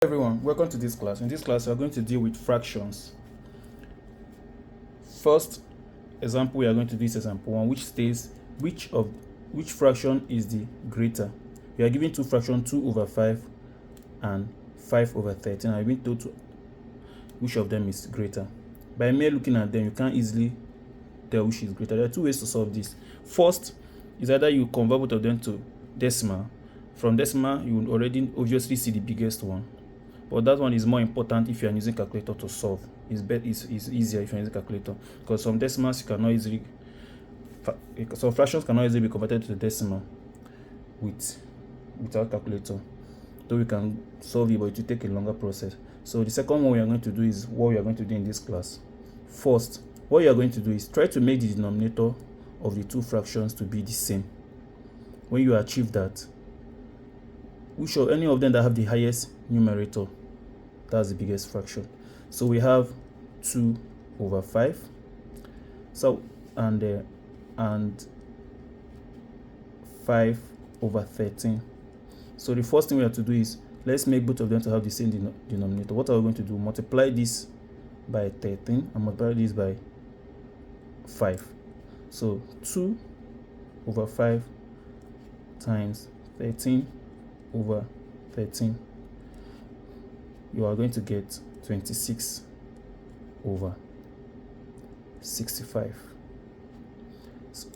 Everyone, welcome to this class. In this class, we are going to deal with fractions. First example, we are going to do is example 1, which states which fraction is the greater. We are given two fractions, 2 over 5 and 5 over 13. I've been told which of them is greater. By mere looking at them, you can't easily tell which is greater. There are two ways to solve this. First is either you convert both of them to decimal. From decimal, you will already obviously see the biggest one. But that one is more important if you are using calculator to solve. It's easier if you are using calculator, because some decimals you cannot easily, some fractions cannot easily be converted to the decimal without calculator. Though we can solve it, but it will take a longer process. So the second one we are going to do is what we are going to do in this class. First, what you are going to do is try to make the denominator of the two fractions to be the same. When you achieve that, which of any of them that have the highest numerator, that's the biggest fraction. So we have 2 over 5. So and 5 over 13. So the first thing we have to do is let's make both of them to have the same denominator. What are we going to do? Multiply this by 13 and multiply this by 5. So 2 over 5 times 13 over 13, you are going to get 26 over 65. So,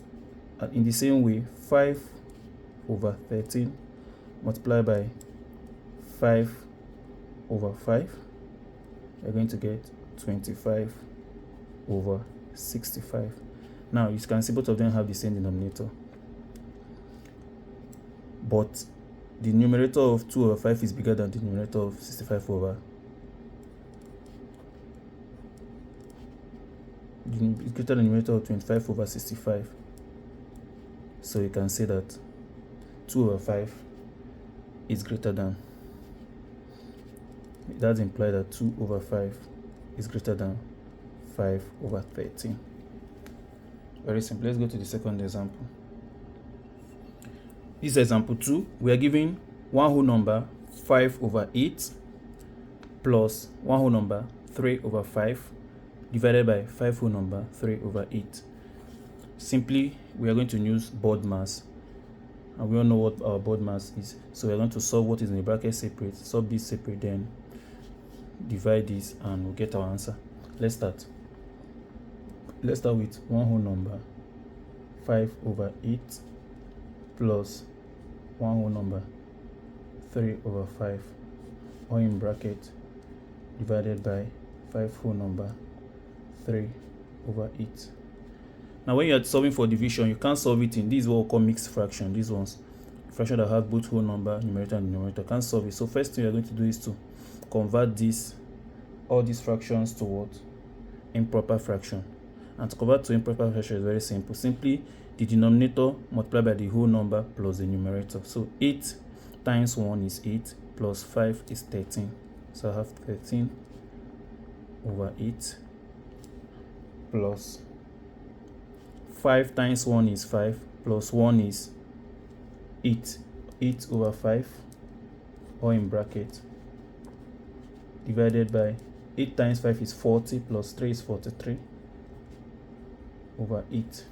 and in the same way, 5 over 13 multiplied by 5 over 5, you're going to get 25 over 65. Now you can see both of them have the same denominator, but the numerator of 2 over 5 is bigger than the numerator of 65 over. It's greater than the numerator of 25 over 65. So you can say that 2 over 5 is greater than. That implies that 2 over 5 is greater than 5 over 13. Very simple. Let's go to the second example. This example 2, we are given one whole number 5 over 8 plus one whole number 3 over 5 divided by 5 whole number 3 over 8. Simply, we are going to use board mass, and we all know what our board mass is. So we are going to solve what is in the bracket separate, solve this separate, then divide this, and we'll get our answer. Let's start with one whole number 5 over 8 plus one whole number 3 over 5, or in bracket divided by 5 whole number 3 over 8. Now when you are solving for division, you can't solve it in this is what we call mixed fraction. These ones, fraction that have both whole number, numerator and denominator, can't solve it. So first thing you are going to do is to convert all these fractions to what? Improper fraction. And to convert to improper fraction is very simple. Simply the denominator multiplied by the whole number plus the numerator. So 8 times 1 is 8 plus 5 is 13. So I have 13 over 8 plus 5 times 1 is 5 plus 1 is 8. 8 over 5, or in bracket divided by 8 times 5 is 40 plus 3 is 43 over 8.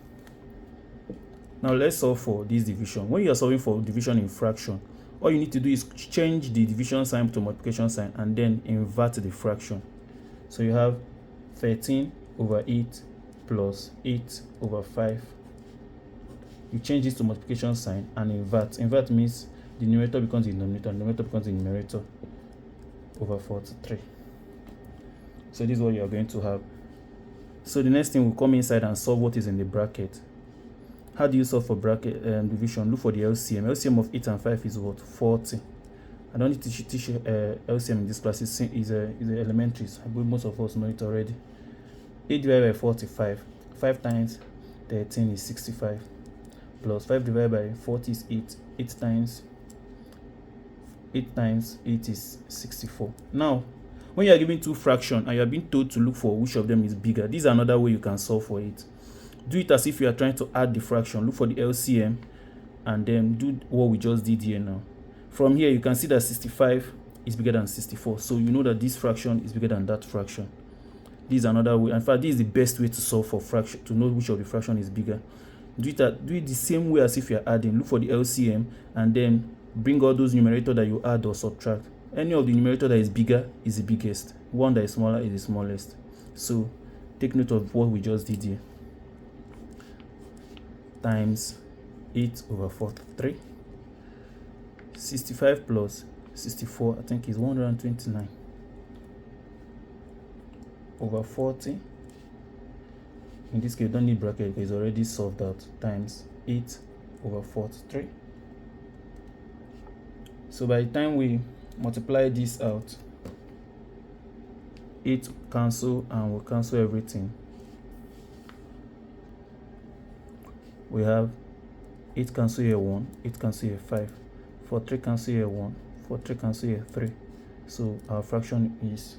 Now let's solve for this division. When you are solving for division in fraction, all you need to do is change the division sign to multiplication sign and then invert the fraction. So you have 13 over 8 plus 8 over 5. You change this to multiplication sign and invert. Invert means the numerator becomes the denominator, and the numerator becomes the numerator, over 43. So this is what you are going to have. So the next thing, will come inside and solve what is in the bracket. How do you solve for bracket division? Look for the LCM. LCM of 8 and 5 is what? 40. I don't need to teach LCM in this class. It's elementary. I believe most of us know it already. 8 divided by 45. 5 times 13 is 65. Plus 5 divided by 40 is 8. 8 times 8 is 64. Now, when you are given two fractions and you are being told to look for which of them is bigger, this is another way you can solve for it. Do it as if you are trying to add the fraction. Look for the LCM and then do what we just did here now. From here, you can see that 65 is bigger than 64. So you know that this fraction is bigger than that fraction. This is another way. In fact, this is the best way to solve for fraction, to know which of the fraction is bigger. Do it the same way as if you're adding. Look for the LCM and then bring all those numerator that you add or subtract. Any of the numerator that is bigger is the biggest. One that is smaller is the smallest. So take note of what we just did here. Times 8/43. 65 plus 64, I think, is 129 over 40. In this case, you don't need bracket because it's already solved out. Times 8/43. So by the time we multiply this out, 8 cancel and we'll cancel everything. We have 8 cancel here 1, 8 cancel here 5, 43 cancel here 1, 43 cancel here 3. So our fraction is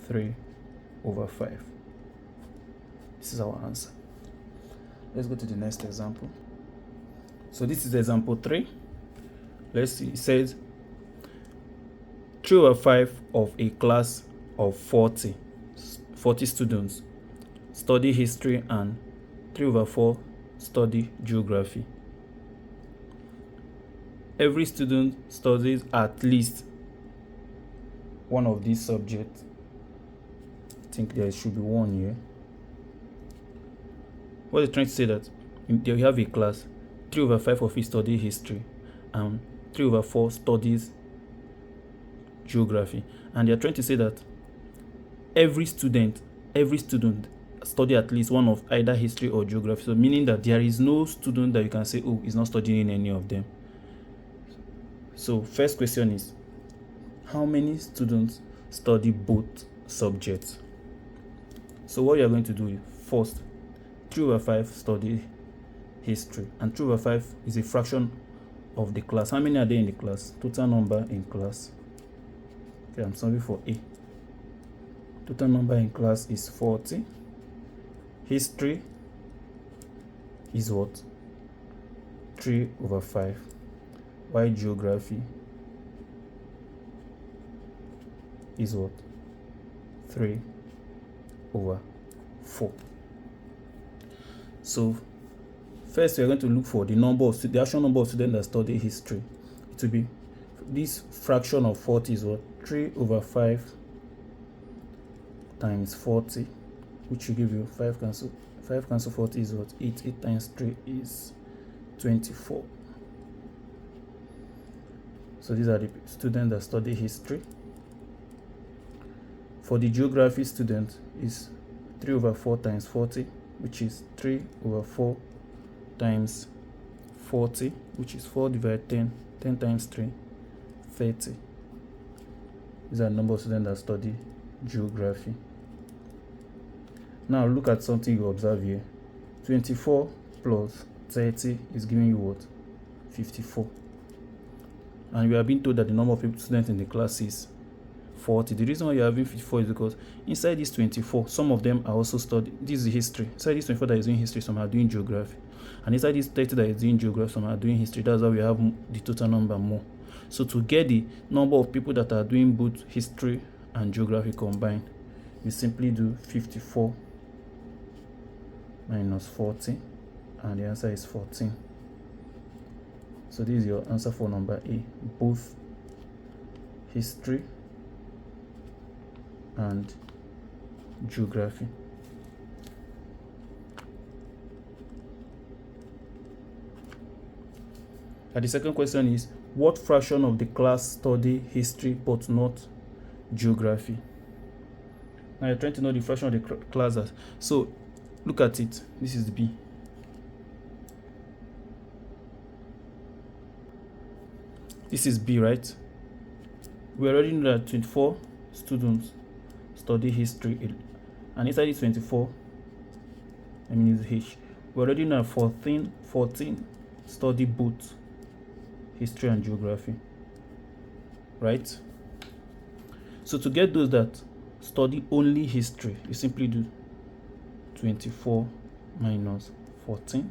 3/5. This is our answer. Let's go to the next example. So this is example 3. Let's see. It says 3/5 of a class of 40 students study history and 3/4 study geography. Every student studies at least one of these subjects. I think there should be one here. What they're trying to say that you have a class, 3/5 of it study history and 3/4 studies geography, and they're trying to say that every student study at least one of either history or geography. So meaning that there is no student that you can say, oh, he's not studying any of them. So first question is, how many students study both subjects? So what you're going to do is, first, 3/5 study history, and 3/5 is a fraction of the class. How many are there in the class? Total number in class. Okay, I'm solving for A. Total number in class is 40. History is what? 3/5. While geography is what? 3/4. So first we are going to look for the actual number of students that study history. It will be this fraction of 40 is what? 3/5 times 40, which will give you 5 cancel 40 is what? 8. 8 times 3 is 24. So these are the students that study history. For the geography student is 3/4 times 40, which is 3/4 times 40, which is 4 divided 10. 10 times 3, 30. These are the number of students that study geography. Now look at something you observe here. 24 plus 30 is giving you what? 54. And we are being told that the number of students in the class is 40. The reason why you're having 54 is because inside this 24, some of them are also studying. This is history. Inside this 24 that is doing history, some are doing geography. And inside this 30 that is doing geography, some are doing history. That's why we have the total number more. So to get the number of people that are doing both history and geography combined, you simply do 54 minus 40, and the answer is 14. So this is your answer for number A, both history and geography. And the second question is, what fraction of the class study history but not geography? Now you're trying to know the fraction of the classes. So look at it. This is B. This is B, right? We already know that 24 students study history, and inside this 24, I mean use H. We already know that 14 study both history and geography, right? So to get those that study only history, you simply do 24 minus 14,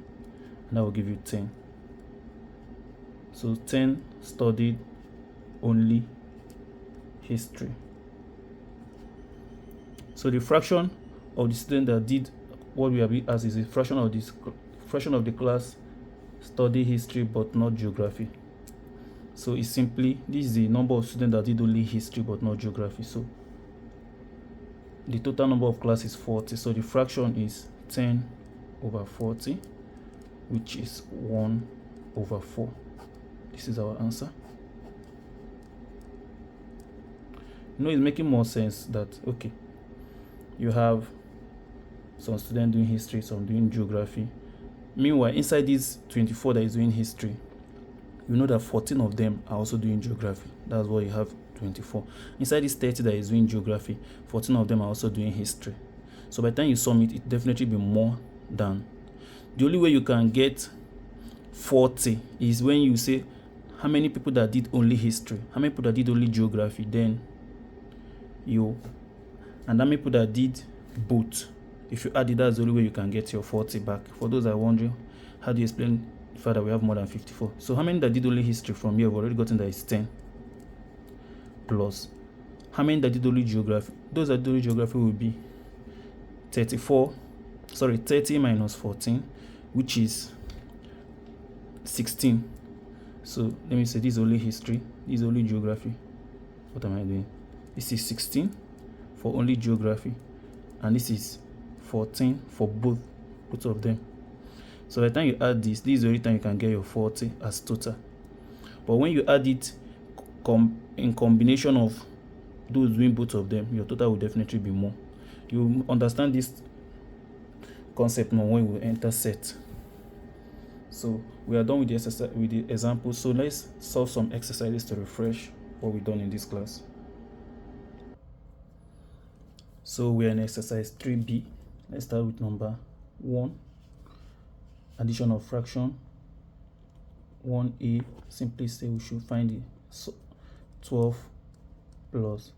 and that will give you 10. So 10 studied only history. So the fraction of the student that did what we have been asked is a fraction of the class study history but not geography. So it's simply, this is the number of students that did only history but not geography. So the total number of class is 40. So the fraction is 10 over 40, which is 1 over 4. This is our answer. You know, it's making more sense that, okay, you have some students doing history, some doing geography. Meanwhile, inside these 24 that is doing history, you know that 14 of them are also doing geography. That's why you have 24. Inside this 30 that is doing geography, 14 of them are also doing history. So by the time you sum it, it definitely be more than. The only way you can get 40 is when you say how many people that did only history, how many people that did only geography, then you, and how many people that did both. If you add it, that's the only way you can get your 40 back. For those that are wondering, how do you explain the fact that we have more than 54? So how many that did only history from here? We've already gotten that is 10. Plus, how many that did only geography? Those that did only geography will be 30 minus 14, which is 16. So let me say this is only history, this is only geography. What am I doing? This is 16 for only geography, and this is 14 for both of them. So by the time you add this is the only time you can get your 40 as total. But when you add it in combination of those doing both of them, your total will definitely be more. You understand this concept now when we enter set. So we are done with the exercise, with the example. So let's solve some exercises to refresh what we've done in this class. So we are in exercise 3B. Let's start with number 1. Addition of fraction. 1A, simply say we should find the 12 plus.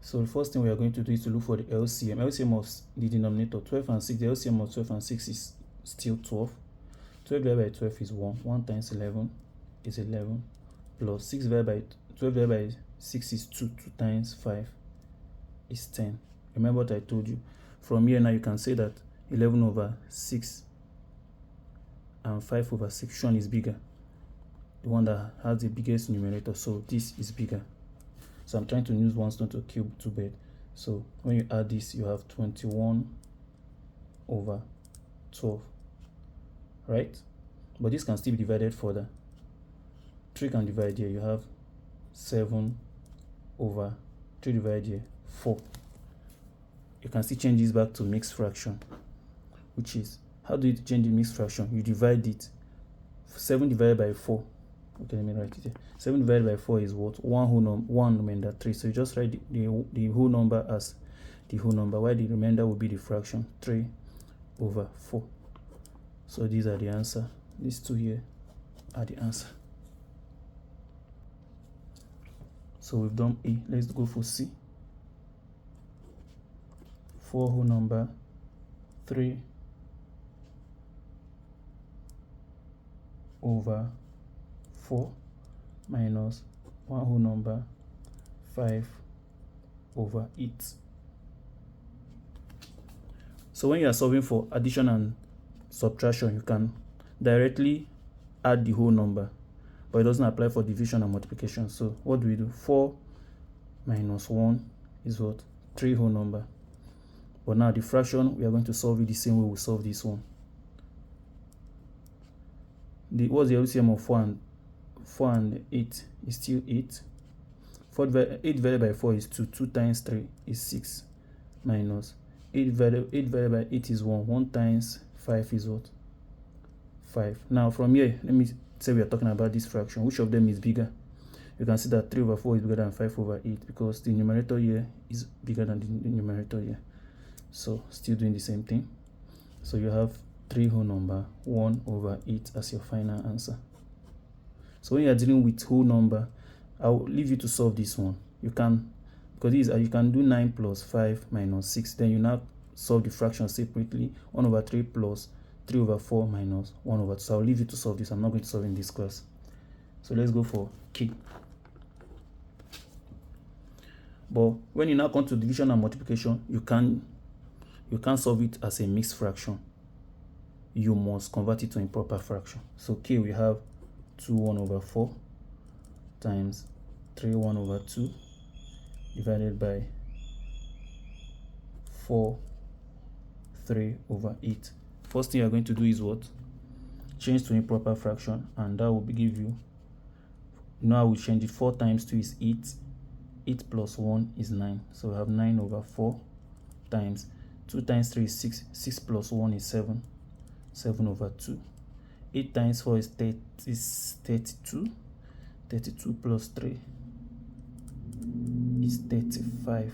So the first thing we are going to do is to look for the LCM. LCM of the denominator, 12 and 6. The LCM of 12 and 6 is still 12. 12 divided by 12 is 1. 1 times 11 is 11. Plus 6 divided by 12 divided by 6 is 2. 2 times 5 is 10. Remember what I told you. From here now you can say that 11 over 6 and 5 over 6, which one is bigger? The one that has the biggest numerator. So this is bigger. So I'm trying to use one stone to kill two birds. So when you add this, you have 21 over 12, right? But this can still be divided further. 3 can divide here. You have 7 over 3 divided here, 4. You can still change this back to mixed fraction, which is, how do you change the mixed fraction? You divide it. 7 divided by 4. Okay, let me write it here. 7 divided by 4 is what? 1 remainder 3. So you just write the whole number as the whole number, while the remainder will be the fraction 3 over 4. So these are the answer. These two here are the answer. So we've done A. Let's go for C. 4 whole number 3 over 4 minus 1 whole number 5 over 8. So when you are solving for addition and subtraction, you can directly add the whole number, but it doesn't apply for division and multiplication. So what do we do? 4 minus 1 is what? 3 whole number. But now the fraction, we are going to solve it the same way we solve this one. What's the LCM of 4 and 8 is still 8. 8 divided by 4 is 2. 2 times 3 is 6. Minus 8 divided by 8 is 1. 1 times 5 is what? 5. Now from here, let me say we are talking about this fraction. Which of them is bigger? You can see that 3 over 4 is bigger than 5 over 8 because the numerator here is bigger than the numerator here. So still doing the same thing. So you have 3 whole number 1 over 8 as your final answer. So when you are dealing with whole number, I'll leave you to solve this one. You can, because this you can do 9 plus 5 minus 6. Then you now solve the fraction separately. 1 over 3 plus 3 over 4 minus 1 over 2. So I'll leave you to solve this. I'm not going to solve in this class. So let's go for K. But when you now come to division and multiplication, you can't solve it as a mixed fraction. You must convert it to improper fraction. So K, we have 2 1 over 4 times 3 1 over 2 divided by 4 3 over 8. First thing you're going to do is what? Change to improper fraction, and that will give you, now we change it. 4 times 2 is 8. 8 plus 1 is 9. So we have 9 over 4 times 2 times 3 is 6. 6 plus 1 is 7. 7 over 2. 8 times 4 is 32. 32 plus 3 is 35.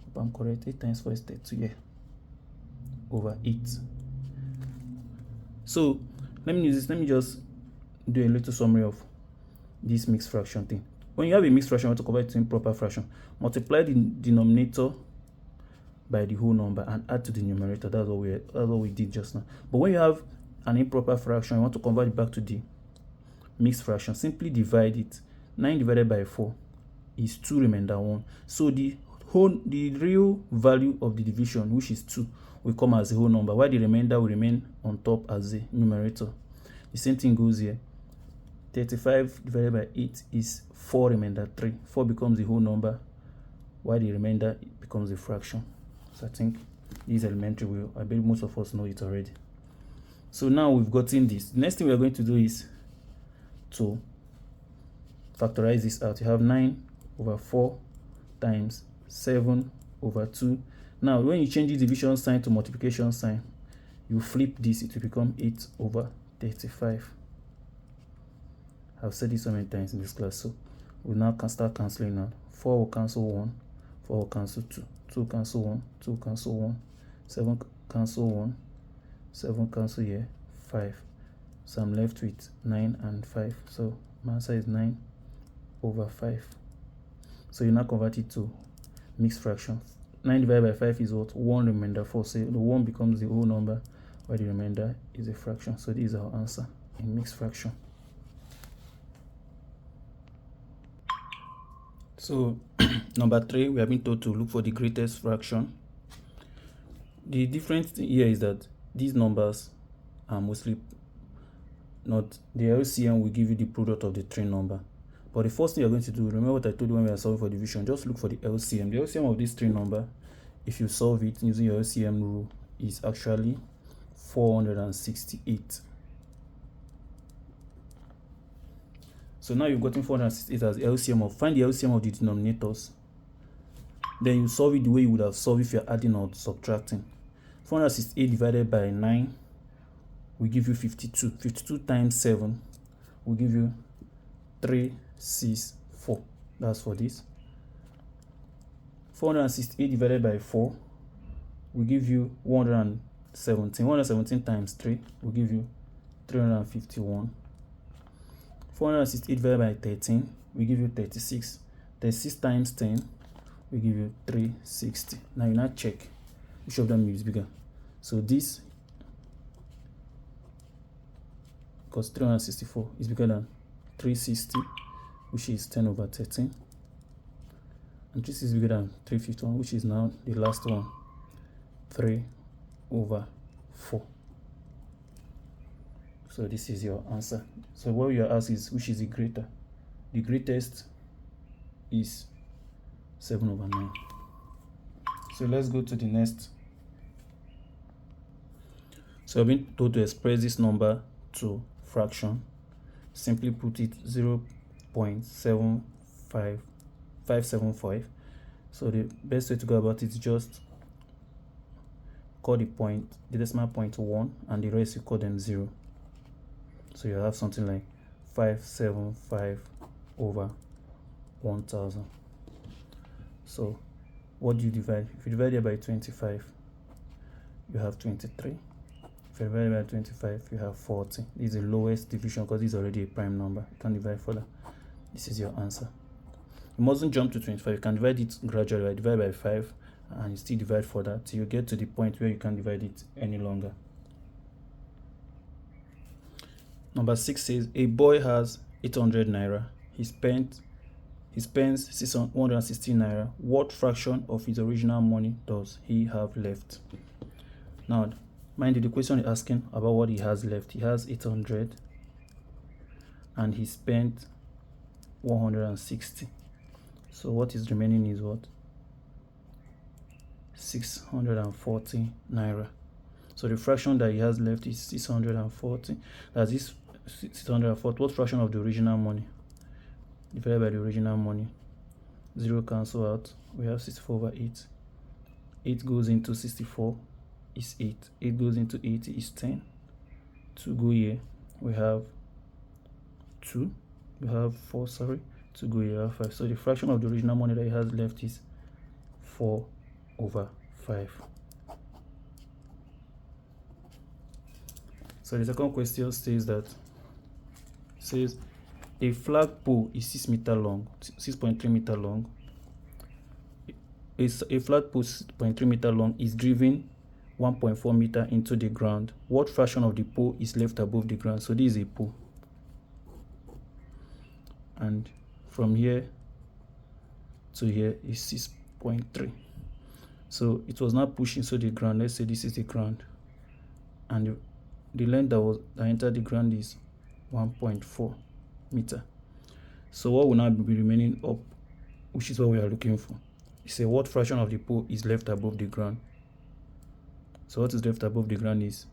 If I'm correct, 8 times 4 is 32, yeah, over 8. So let me use this. Let me just do a little summary of this mixed fraction thing. When you have a mixed fraction, you want to convert it to improper fraction. Multiply the denominator by the whole number and add to the numerator. That's what we did just now. But when you have an improper fraction, you want to convert it back to the mixed fraction. Simply divide it. 9 divided by 4 is 2 remainder 1. So the real value of the division, which is 2, will come as a whole number, while the remainder will remain on top as a numerator. The same thing goes here. 35 divided by 8 is 4 remainder 3. 4 becomes the whole number, while the remainder becomes a fraction. So I think this is elementary. I bet most of us know it already. So now we've gotten this. The next thing we are going to do is to factorize this out. You have 9 over 4 times 7 over 2. Now when you change the division sign to multiplication sign, you flip this, it will become 8 over 35. I've said this so many times in this class, so we now can start cancelling now. 4 will cancel 1, 4 will cancel 2, 2 cancel 1, 2 cancel 1, 7 cancel 1, 7 cancel here, 5. So I'm left with 9 and 5. So my answer is 9 over 5. So you now convert it to mixed fraction. 9 divided by 5 is what? 1 remainder 4. So the 1 becomes the whole number, while the remainder is a fraction. So this is our answer in mixed fraction. So number 3, we have been told to look for the greatest fraction. The difference here is that these numbers are mostly not, the LCM will give you the product of the 3 number. But the first thing you're going to do, remember what I told you when we are solving for division, just look for the LCM. The LCM of this 3 number, if you solve it using your LCM rule, is actually 468. So now you've gotten 468 as LCM of, find the LCM of the denominators. Then you solve it the way you would have solved if you're adding or subtracting. 468 divided by 9 will give you 52. 52 times 7 will give you 364. That's for this. 468 divided by 4 will give you 117. 117 times 3 will give you 351. 468 divided by 13 will give you 36. 36 times 10 will give you 360. Now you now check which of them is bigger. So this, because 364 is bigger than 360, which is 10 over 13. And this is bigger than 351, which is now the last one, 3 over 4. So this is your answer. So what you are asked is, which is the greater? The greatest is 7 over 9. So let's go to the next. So I've been told to express this number to fraction. Simply put it 0.75575. So the best way to go about it is just call the decimal point 1, and the rest you call them 0. So you have something like 575 over 1000. So what do you divide? If you divide it by 25, you have 23. If you divide it by 25, you have 40. This is the lowest division because this is already a prime number. You can divide further. This is your answer. You mustn't jump to 25. You can divide it gradually. Divide by 5 and you still divide further till you get to the point where you can't divide it any longer. Number 6 says a boy has 800 naira. He spends 160 naira. What fraction of his original money does he have left? Now, mind you, the question is asking about what he has left. He has 800 and he spent 160. So what is remaining is what? 640 naira. So the fraction that he has left is 640. That is 640. What fraction of the original money? Divided by the original money. 0 cancel out. We have 64 over 8. 8 goes into 64 is 8. 8 goes into 80 is 10. 2 go here. We have 2. We have 4, sorry. 2 go here, 5. So the fraction of the original money that he has left is 4 over 5. So the second question says a flag pole is 6 meter long, 6.3 meter long. A flag pole 6.3 meter long is driven 1.4 meter into the ground. What fraction of the pole is left above the ground? So this is a pole, and from here to here is 6.3. So it was not pushed into the ground. Let's say this is the ground, and the length that entered the ground is 1.4 meter. So what will now be remaining up, which is what we are looking for? It's a what fraction of the pole is left above the ground. So what is left above the ground is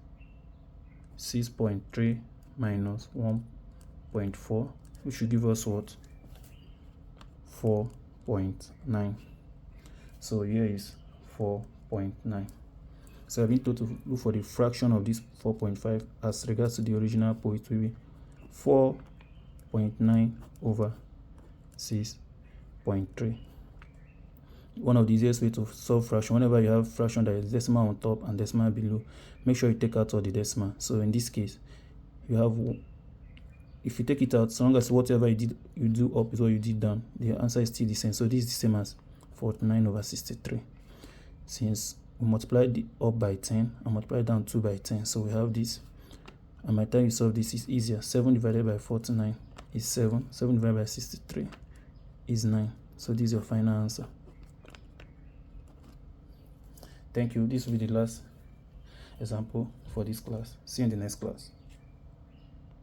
6.3 minus 1.4, which will give us what? 4.9. So here is 4.9. So I've been told to look for the fraction of this 4.5 as regards to the original pole. It will be 4.9 over 6.3. One of the easiest way to solve fraction, whenever you have fraction that is decimal on top and decimal below, make sure you take out all the decimal. So in this case, you have, if you take it out, so long as whatever you do up is what you did down, the answer is still the same. So this is the same as 49 over 63. Since we multiply the up by 10 and multiply down 2 by 10, so we have this, and by the time you solve this, is easier. 7 divided by 49 is 7. 7 divided by 63 is 9. So this is your final answer. Thank you. This will be the last example for this class. See you in the next class.